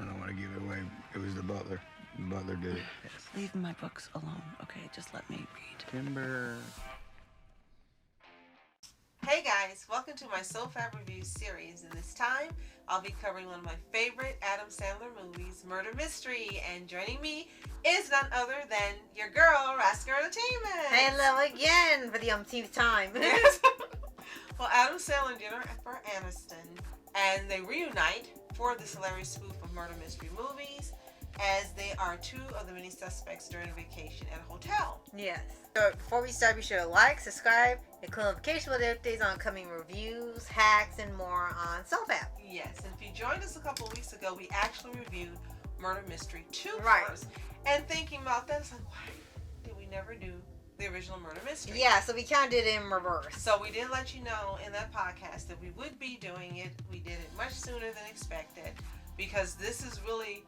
I don't want to give it away. It was the butler. The butler did it. Yes. Leave my books alone, okay? Just let me read. Timber. Hey guys, welcome to my SOFHAB review series, and this time I'll be covering one of my favorite Adam Sandler movies, Murder Mystery, and joining me is none other than your girl, Rascal Entertainment. Hello again for the umpteenth time. Yes. Well, Adam Sandler and Jennifer Aniston, and they reunite for this hilarious spoof of murder mystery movies, as they are two of the many suspects during a vacation at a hotel. Yes. So before we start, be sure to like, subscribe, and click notification with updates on upcoming reviews, hacks, and more on SOFHAB. Yes, and if you joined us a couple of weeks ago, we actually reviewed Murder Mystery 2 Right. first. And thinking about that, it's like, why did we never do the original Murder Mystery? Yeah, so we kind of did it in reverse. So we did let you know in that podcast that we would be doing it. We did it much sooner than expected because this is really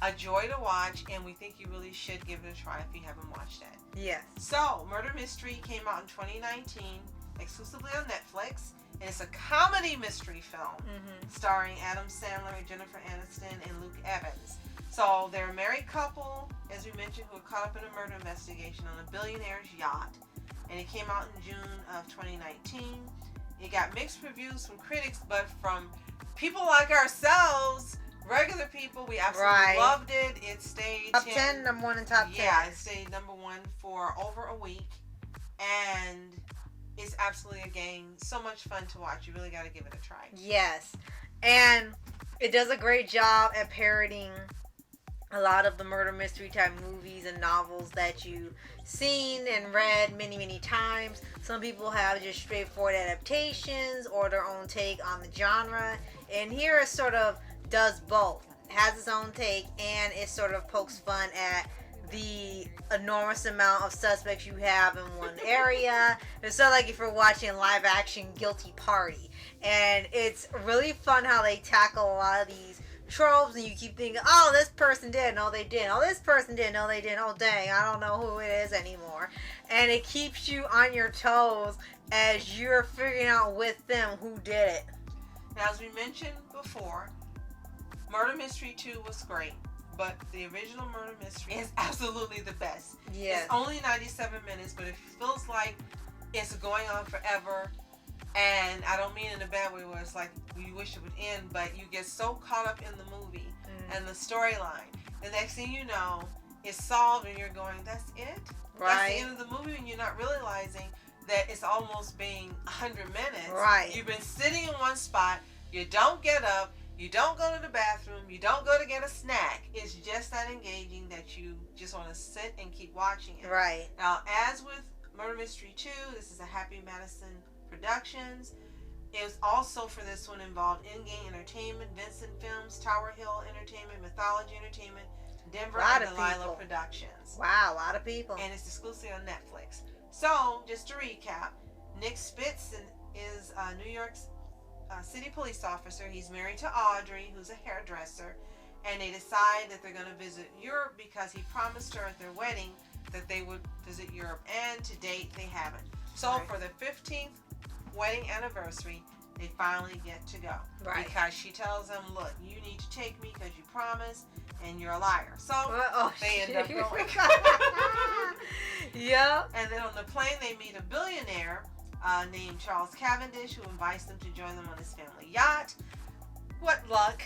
a joy to watch, and we think you really should give it a try if you haven't watched it. Yes. So, Murder Mystery came out in 2019, exclusively on Netflix, and it's a comedy mystery film starring Adam Sandler, Jennifer Aniston, and Luke Evans. So, they're a married couple, as we mentioned, who are caught up in a murder investigation on a billionaire's yacht, and it came out in June of 2019. It got mixed reviews from critics, but from people like ourselves, regular people, we absolutely loved it. It stayed top 10, number one in top 10. Yeah, it stayed number one for over a week, and it's absolutely a game. So much fun to watch. You really got to give it a try. Yes. And it does a great job at parodying a lot of the murder mystery type movies and novels that you've seen and read many, many times. Some people have just straightforward adaptations or their own take on the genre. And here it sort of does both. It has its own take, and it sort of pokes fun at the enormous amount of suspects you have in one area. It's sort of like if you're watching a live action Guilty Party. And it's really fun how they tackle a lot of these tropes, and you keep thinking, oh, this person did, no they didn't, oh, this person did, no they didn't, oh dang, I don't know who it is anymore. And it keeps you on your toes as you're figuring out with them who did it. Now, as we mentioned before, Murder Mystery 2 was great, but the original Murder Mystery is absolutely the best. Yes. It's only 97 minutes, but it feels like it's going on forever. And I don't mean in a bad way where it's like you wish it would end, but you get so caught up in the movie and the storyline. The next thing you know, it's solved and you're going, that's it? Right. That's the end of the movie, and you're not realizing that it's almost being 100 minutes. Right. You've been sitting in one spot, you don't get up, you don't go to the bathroom, you don't go to get a snack. It's just that engaging that you just want to sit and keep watching it. Right. Now, as with Murder Mystery 2, this is a Happy Madison Productions. It was also for this one involved In-Game Entertainment, Vincent Films, Tower Hill Entertainment, Mythology Entertainment, Denver, and Delilah Productions. Wow, a lot of people. And it's exclusively on Netflix. So, just to recap, Nick Spitz is New York's city police officer. He's married to Audrey, who's a hairdresser, and they decide that they're going to visit Europe because he promised her at their wedding that they would visit Europe, and to date they haven't. So for the 15th wedding anniversary, they finally get to go. Right. Because she tells them, look, you need to take me because you promised, and you're a liar. So they end up going. Yeah. And then on the plane, they meet a billionaire named Charles Cavendish, who invites them to join them on his family yacht. What luck.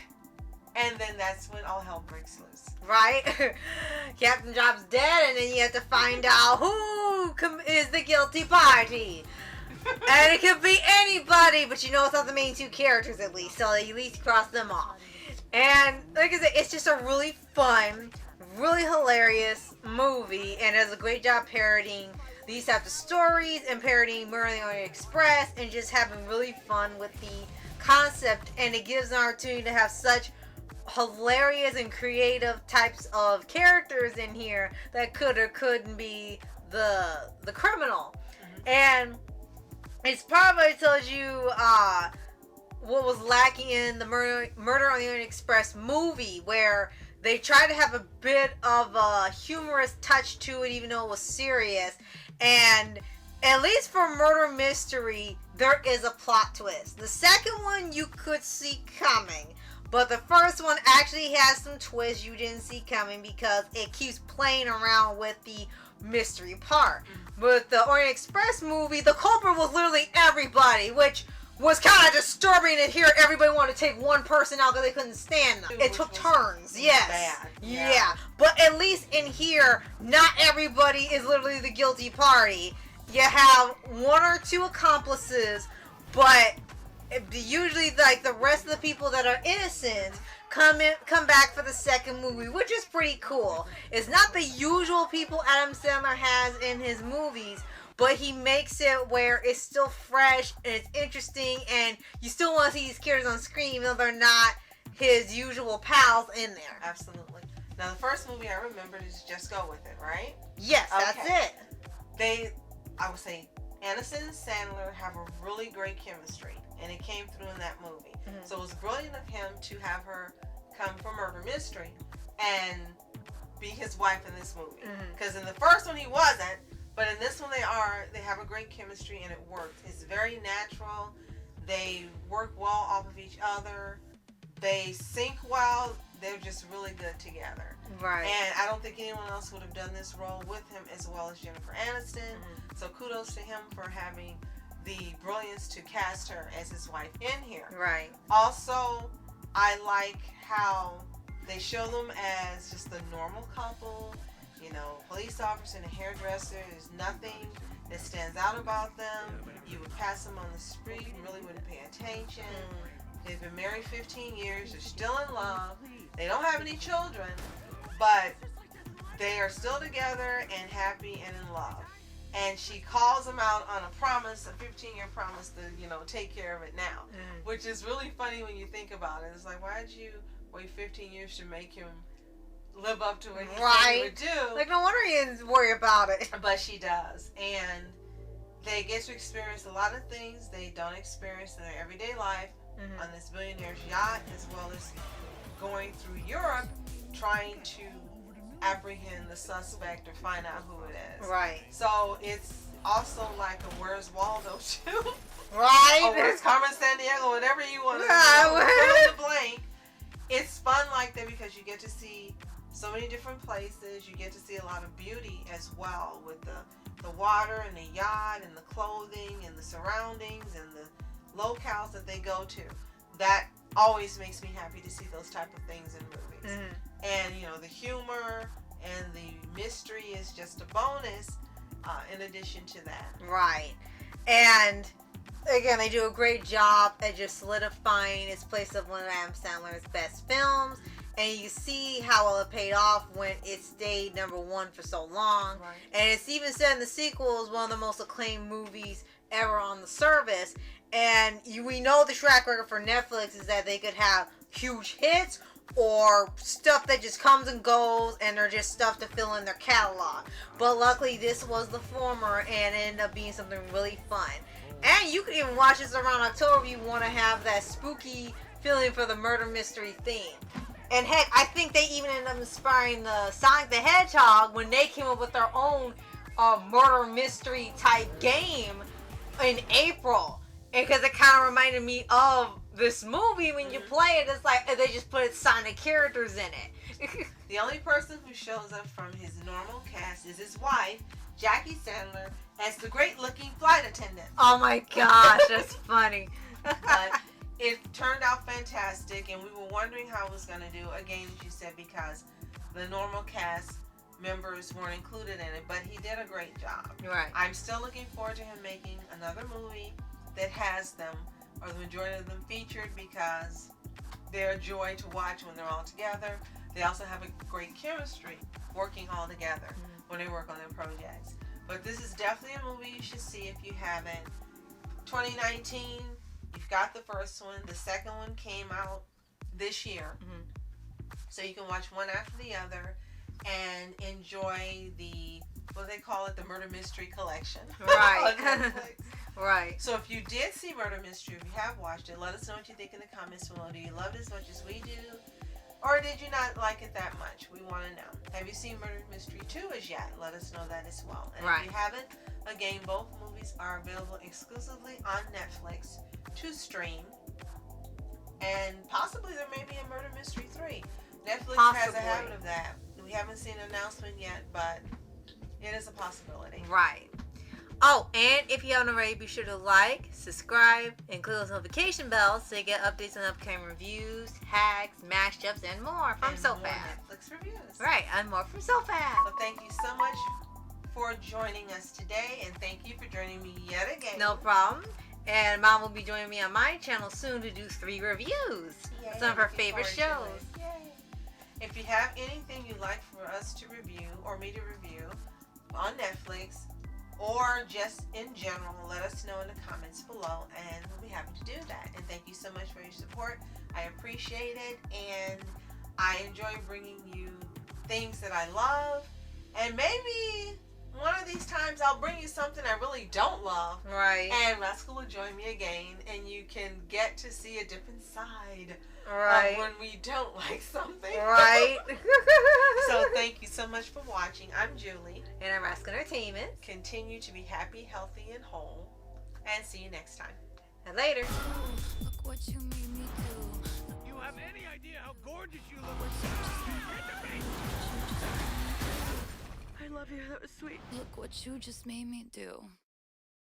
And then that's when all hell breaks loose. Right? Captain Job's dead, and then you have to find out who is the guilty party. And it could be anybody, but you know it's not the main two characters at least, so you at least cross them off. And like I said, it's just a really fun, really hilarious movie, and it does a great job parodying these types of stories and parodying Murder on the Orient Express and just having really fun with the concept. And it gives an opportunity to have such hilarious and creative types of characters in here that could or couldn't be the criminal. And it's probably tells you what was lacking in the Murder on the Orient Express movie, where they tried to have a bit of a humorous touch to it, even though it was serious. And at least for Murder Mystery, there is a plot twist. The second one you could see coming, But the first one actually has some twists you didn't see coming because it keeps playing around with the mystery part. With the Orient Express movie, the culprit was literally everybody, which was kind of disturbing to hear everybody want to take one person out because they couldn't stand them. It took turns, yes. Bad. Yeah. But at least in here, not everybody is literally the guilty party. You have one or two accomplices, but usually like the rest of the people that are innocent come back for the second movie, which is pretty cool. It's not the usual people Adam Sandler has in his movies, but he makes it where it's still fresh and it's interesting and you still want to see these characters on screen even though they're not his usual pals in there. Absolutely. Now the first movie I remembered is Just Go With It, right? Yes, that's it. I would say Aniston and Sandler have a really great chemistry, and it came through in that movie. Mm-hmm. So it was brilliant of him to have her come from Murder Mystery and be his wife in this movie. Because in the first one he wasn't, but in this one they have a great chemistry and it works. It's very natural. They work well off of each other. They sync well. They're just really good together. Right. And I don't think anyone else would have done this role with him as well as Jennifer Aniston. So kudos to him for having the brilliance to cast her as his wife in here. Right. Also, I like how they show them as just a normal couple. You know, police officer and a hairdresser. There's nothing that stands out about them. You would pass them on the street and really wouldn't pay attention. They've been married 15 years. They're still in love. They don't have any children, but they are still together and happy and in love. And she calls him out on a promise, a 15-year promise to, take care of it now. Which is really funny when you think about it. It's like, why did you wait 15 years to make him live up to what he said he would do? Like, no wonder he didn't worry about it. But she does. And they get to experience a lot of things they don't experience in their everyday life on this billionaire's yacht, as well as going through Europe trying to apprehend the suspect or find out who it is. Right. So it's also like a Where's Waldo too. Right. Or Where's Carmen Sandiego, whatever you want to fill in the blank. It's fun like that because you get to see so many different places. You get to see a lot of beauty as well with the water and the yacht and the clothing and the surroundings and the locales that they go to. That always makes me happy to see those type of things in movies. And the humor and the mystery is just a bonus in addition to that. Right. And again, they do a great job at just solidifying its place of one of Adam Sandler's best films. And you see how well it paid off when it stayed number one for so long. Right. And it's even said in the sequel is one of the most acclaimed movies ever on the service. And we know the track record for Netflix is that they could have huge hits or stuff that just comes and goes and they're just stuff to fill in their catalog. But luckily this was the former and it ended up being something really fun. And you can even watch this around October if you want to have that spooky feeling for the murder mystery theme. And heck, I think they even ended up inspiring the Sonic the Hedgehog when they came up with their own murder mystery type game in April. And because it kind of reminded me of this movie when you play it, it's like they just put Sonic characters in it. The only person who shows up from his normal cast is his wife, Jackie Sandler, as the great-looking flight attendant. Oh my gosh, that's funny. But it turned out fantastic, and we were wondering how it was going to do, again, as you said, because the normal cast members weren't included in it, but he did a great job. Right. I'm still looking forward to him making another movie that has them, or the majority of them featured, because they're a joy to watch when they're all together. They also have a great chemistry working all together when they work on their projects. But this is definitely a movie you should see if you haven't. 2019, you've got the first one. The second one came out this year. So you can watch one after the other and enjoy the, what do they call it, the Murder Mystery Collection. Right. on Netflix. Right. So if you did see Murder Mystery, if you have watched it, let us know what you think in the comments below. Do you love it as much as we do? Or did you not like it that much? We want to know. Have you seen Murder Mystery 2 as yet? Let us know that as well. And if you haven't, again, both movies are available exclusively on Netflix to stream. And possibly there maybe a Murder Mystery 3. Netflix has a Possibly. habit of that. We haven't seen an announcement yet, but it is a possibility. Right. Oh, and if you haven't already, be sure to like, subscribe, and click those notification bells so you get updates on upcoming reviews, hacks, mashups, and more from And more SOFHAB. Netflix reviews. Right, and more from SOFHAB. So thank you so much for joining us today, and thank you for joining me yet again. No problem. And Mom will be joining me on my channel soon to do 3 reviews. Yay, Some of her looking favorite forward to shows. it. Yay. If you have anything you'd like for us to review or me to review on Netflix or just in general, let us know in the comments below, and we'll be happy to do that. And thank you so much for your support. I appreciate it, and I enjoy bringing you things that I love, and maybe one of these times I'll bring you something I really don't love. Right. And Rascal will join me again, and you can get to see a different side Right. of when we don't like something. Right. So thank you so much for watching. I'm Julie. And I'm Rascal Entertainment. Continue to be happy, healthy, and whole. And see you next time. And later. Look what you made me do. You have any idea how gorgeous you look? I love you. That was sweet. Look what you just made me do.